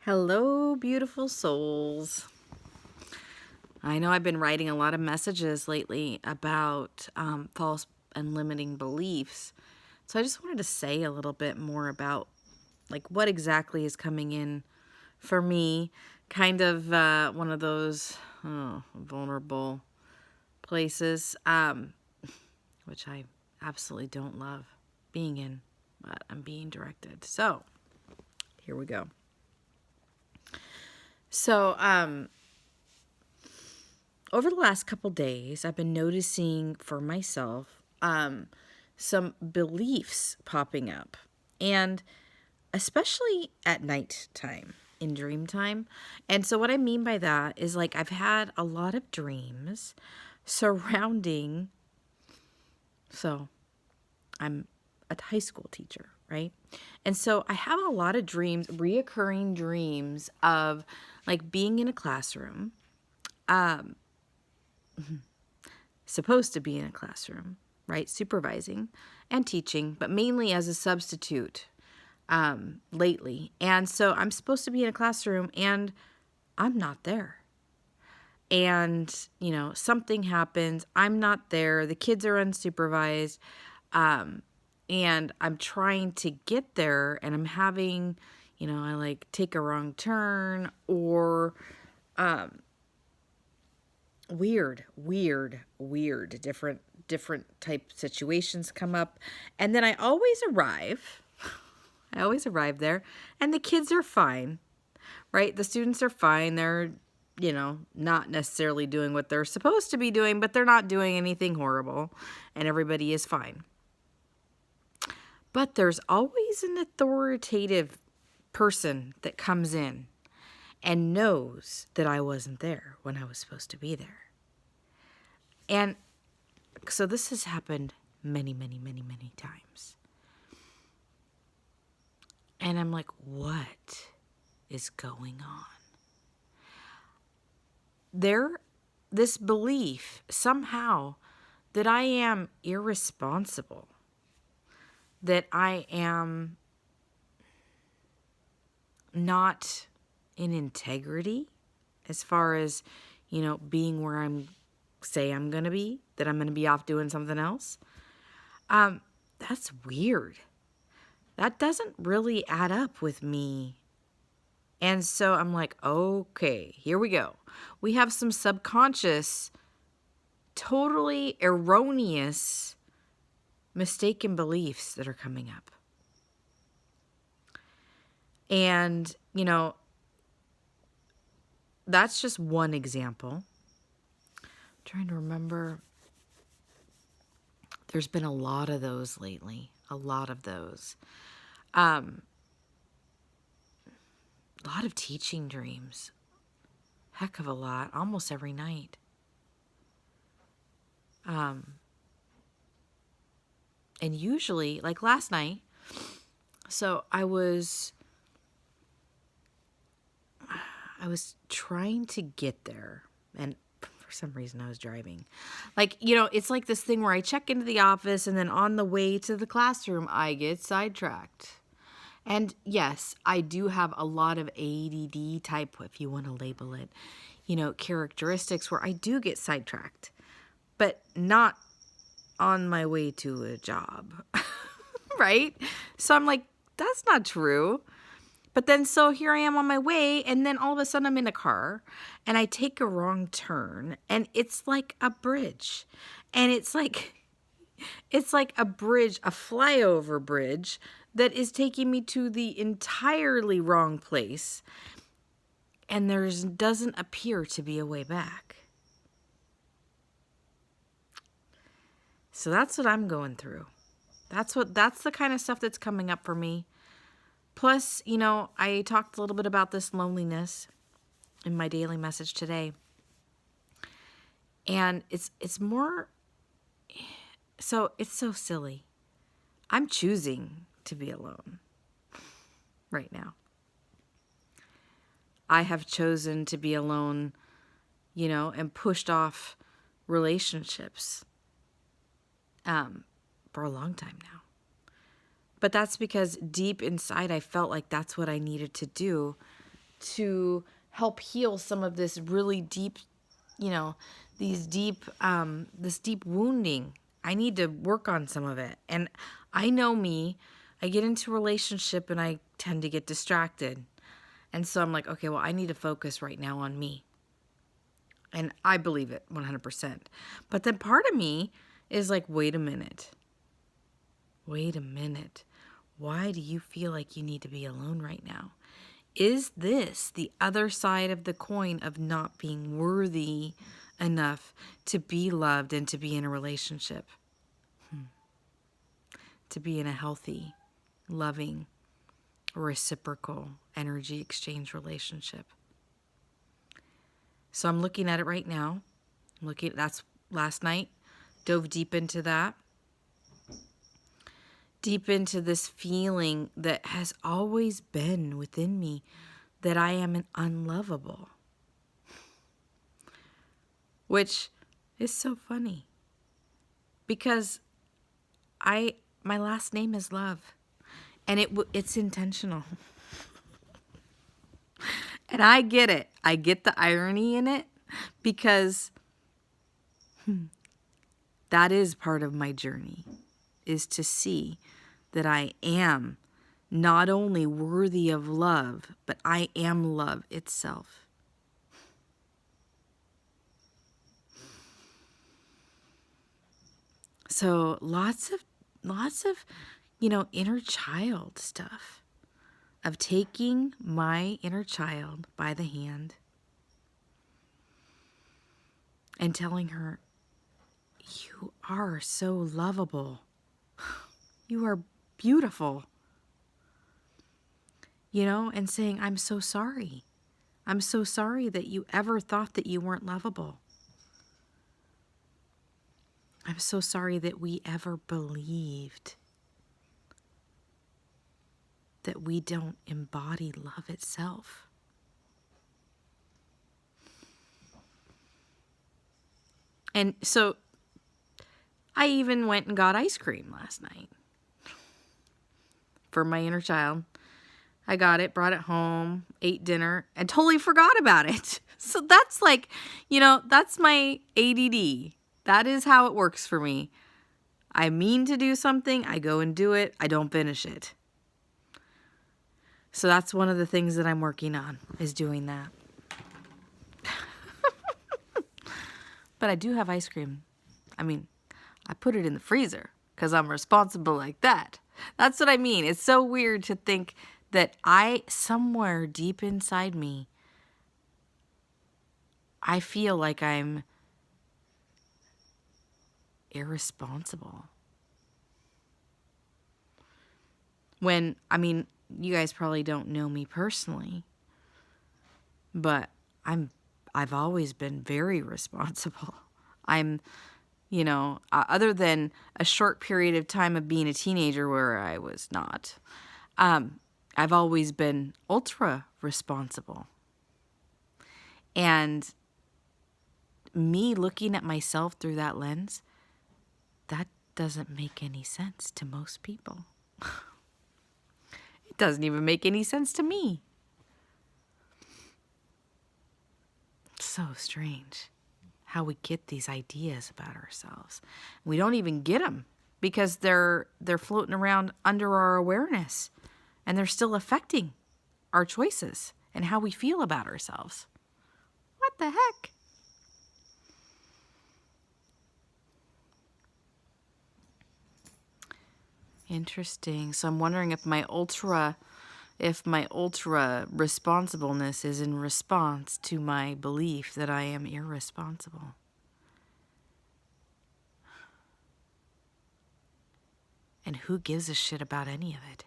Hello, beautiful souls. I know I've been writing a lot of messages lately about false and limiting beliefs. So I just wanted to say a little bit more about like what exactly is coming in for me. Kind of one of those vulnerable places, which I absolutely don't love being in, but I'm being directed. So here we go. So, over the last couple days, I've been noticing for myself some beliefs popping up, and especially at night time, in dream time. And so, what I mean by that is like I've had a lot of dreams surrounding. So, I'm a high school teacher, right? And so, I have a lot of dreams, reoccurring dreams of like being in a classroom. Supposed to be in a classroom, right? Supervising and teaching, but mainly as a substitute lately. And so I'm supposed to be in a classroom and I'm not there. And, something happens. I'm not there. The kids are unsupervised. And I'm trying to get there and I'm having, I like take a wrong turn or weird different type situations come up, and then I always arrive there and the kids are fine, right? The students are fine. They're not necessarily doing what they're supposed to be doing, but they're not doing anything horrible and everybody is fine. But there's always an authoritative person that comes in and knows that I wasn't there when I was supposed to be there. And so this has happened many, many, many, many times. And I'm like, what is going on? This belief somehow that I am irresponsible, that I am not in integrity as far as, being where I'm going to be, that I'm going to be off doing something else. That's weird. That doesn't really add up with me. And so I'm like, okay, here we go. We have some subconscious, totally erroneous, mistaken beliefs that are coming up. And, that's just one example. I'm trying to remember. There's been a lot of those lately. A lot of those. A lot of teaching dreams. Heck of a lot. Almost every night. And usually, like last night, so I was trying to get there, and for some reason I was driving. Like, it's like this thing where I check into the office and then on the way to the classroom, I get sidetracked. And yes, I do have a lot of ADD type, if you want to label it, characteristics where I do get sidetracked, but not on my way to a job, right? So I'm like, that's not true. But then so here I am on my way, and then all of a sudden I'm in a car and I take a wrong turn and it's like a bridge. And it's like a bridge, a flyover bridge that is taking me to the entirely wrong place. And there doesn't appear to be a way back. So that's what I'm going through. That's the kind of stuff that's coming up for me. Plus, I talked a little bit about this loneliness in my daily message today. And it's more, so it's so silly. I'm choosing to be alone right now. I have chosen to be alone, and pushed off relationships for a long time now. But that's because deep inside I felt like that's what I needed to do to help heal some of this really deep, this deep wounding. I need to work on some of it. And I know me, I get into a relationship and I tend to get distracted. And so I'm like, okay, well, I need to focus right now on me. And I believe it 100%. But then part of me is like, wait a minute. Wait a minute. Why do you feel like you need to be alone right now? Is this the other side of the coin of not being worthy enough to be loved and to be in a relationship? To be in a healthy, loving, reciprocal energy exchange relationship. So I'm looking at it right now. That's last night. Dove deep into that. Deep into this feeling that has always been within me that I am an unlovable. Which is so funny. Because my last name is Love. And it's intentional. And I get it. I get the irony in it because that is part of my journey, is to see that I am not only worthy of love, but I am love itself. So lots of, inner child stuff. Of taking my inner child by the hand and telling her, you are so lovable. You are beautiful. And saying, I'm so sorry. I'm so sorry that you ever thought that you weren't lovable. I'm so sorry that we ever believed that we don't embody love itself. And so I even went and got ice cream last night for my inner child. I got it, brought it home, ate dinner, and totally forgot about it. So that's like, that's my ADD. That is how it works for me. I mean to do something, I go and do it, I don't finish it. So that's one of the things that I'm working on, is doing that. But I do have ice cream. I put it in the freezer because I'm responsible like that. That's what I mean. It's so weird to think that somewhere deep inside me, I feel like I'm irresponsible. When, you guys probably don't know me personally, but I've always been very responsible. I'm, other than a short period of time of being a teenager where I was not, I've always been ultra responsible. And me looking at myself through that lens, that doesn't make any sense to most people. It doesn't even make any sense to me. It's so strange how we get these ideas about ourselves. We don't even get them because they're floating around under our awareness, and they're still affecting our choices and how we feel about ourselves. What the heck? Interesting. So I'm wondering if my ultra responsibleness is in response to my belief that I am irresponsible. And who gives a shit about any of it?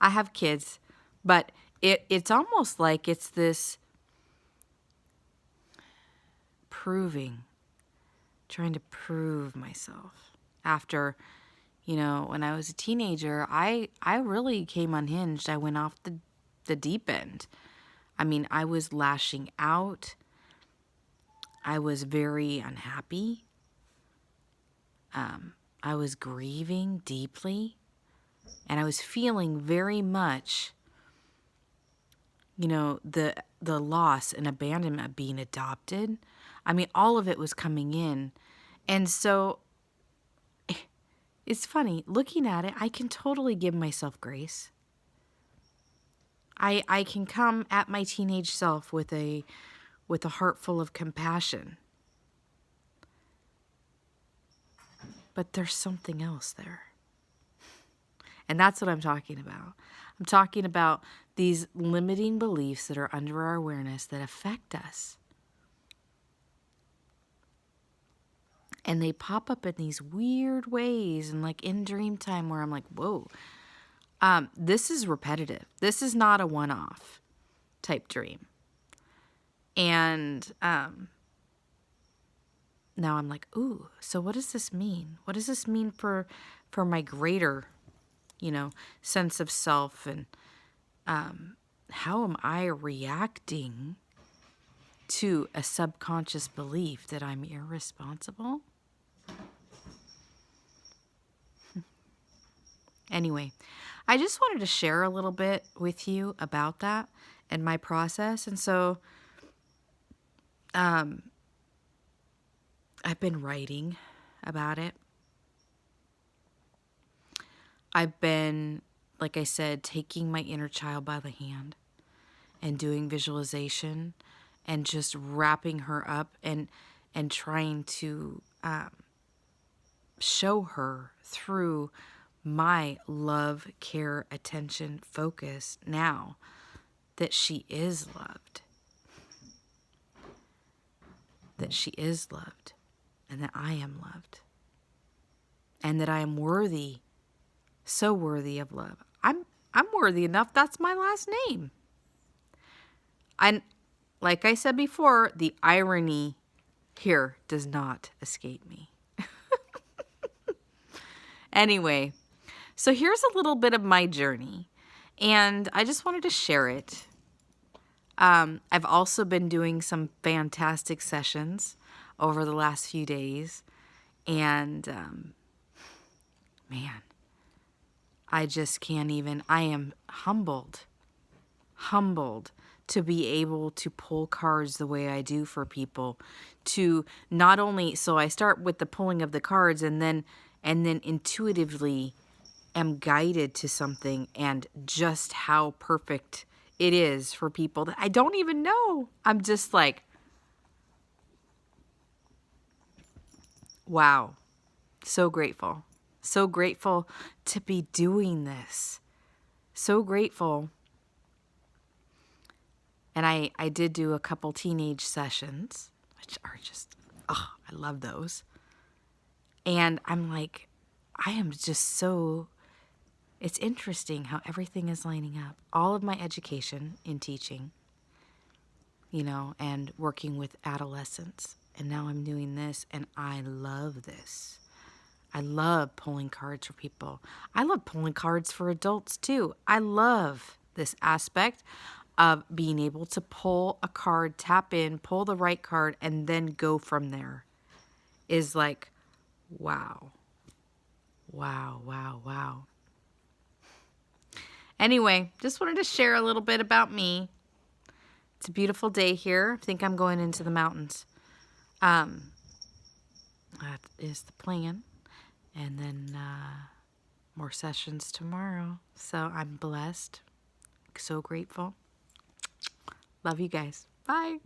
I have kids, but it's almost like it's this trying to prove myself. After, when I was a teenager, I really came unhinged. I went off the deep end. I was lashing out. I was very unhappy. I was grieving deeply. And I was feeling very much the loss and abandonment of being adopted. I mean, all of it was coming in. And so it's funny, looking at it, I can totally give myself grace. I can come at my teenage self with a heart full of compassion. But there's something else there. And that's what I'm talking about. I'm talking about these limiting beliefs that are under our awareness that affect us. And they pop up in these weird ways and like in dream time where I'm like, whoa, this is repetitive. This is not a one-off type dream. And now I'm like, ooh, so what does this mean? What does this mean for my greater, sense of self? And how am I reacting to a subconscious belief that I'm irresponsible? Anyway, I just wanted to share a little bit with you about that and my process. And so I've been writing about it. I've been, like I said, taking my inner child by the hand and doing visualization and just wrapping her up and trying to show her through my love, care, attention, focus now that she is loved. That she is loved and that I am loved. And that I am worthy, so worthy of love. I'm worthy enough, that's my last name. And like I said before, the irony here does not escape me. Anyway, so here's a little bit of my journey, and I just wanted to share it. I've also been doing some fantastic sessions over the last few days, and man, I just can't even, I am humbled to be able to pull cards the way I do for people, to not only, so I start with the pulling of the cards and then intuitively am guided to something, and just how perfect it is for people that I don't even know. I'm just like, wow, so grateful. So grateful to be doing this. So grateful. And I did do a couple teenage sessions, which are just, oh, I love those. And I'm like, I am just so, it's interesting how everything is lining up. All of my education in teaching, and working with adolescents. And now I'm doing this, and I love this. I love pulling cards for people. I love pulling cards for adults too. I love this aspect of being able to pull a card, tap in, pull the right card, and then go from there. Is like, wow. Wow, wow, wow. Anyway, just wanted to share a little bit about me. It's a beautiful day here. I think I'm going into the mountains. That is the plan. And then more sessions tomorrow. So I'm blessed. So grateful. Love you guys. Bye.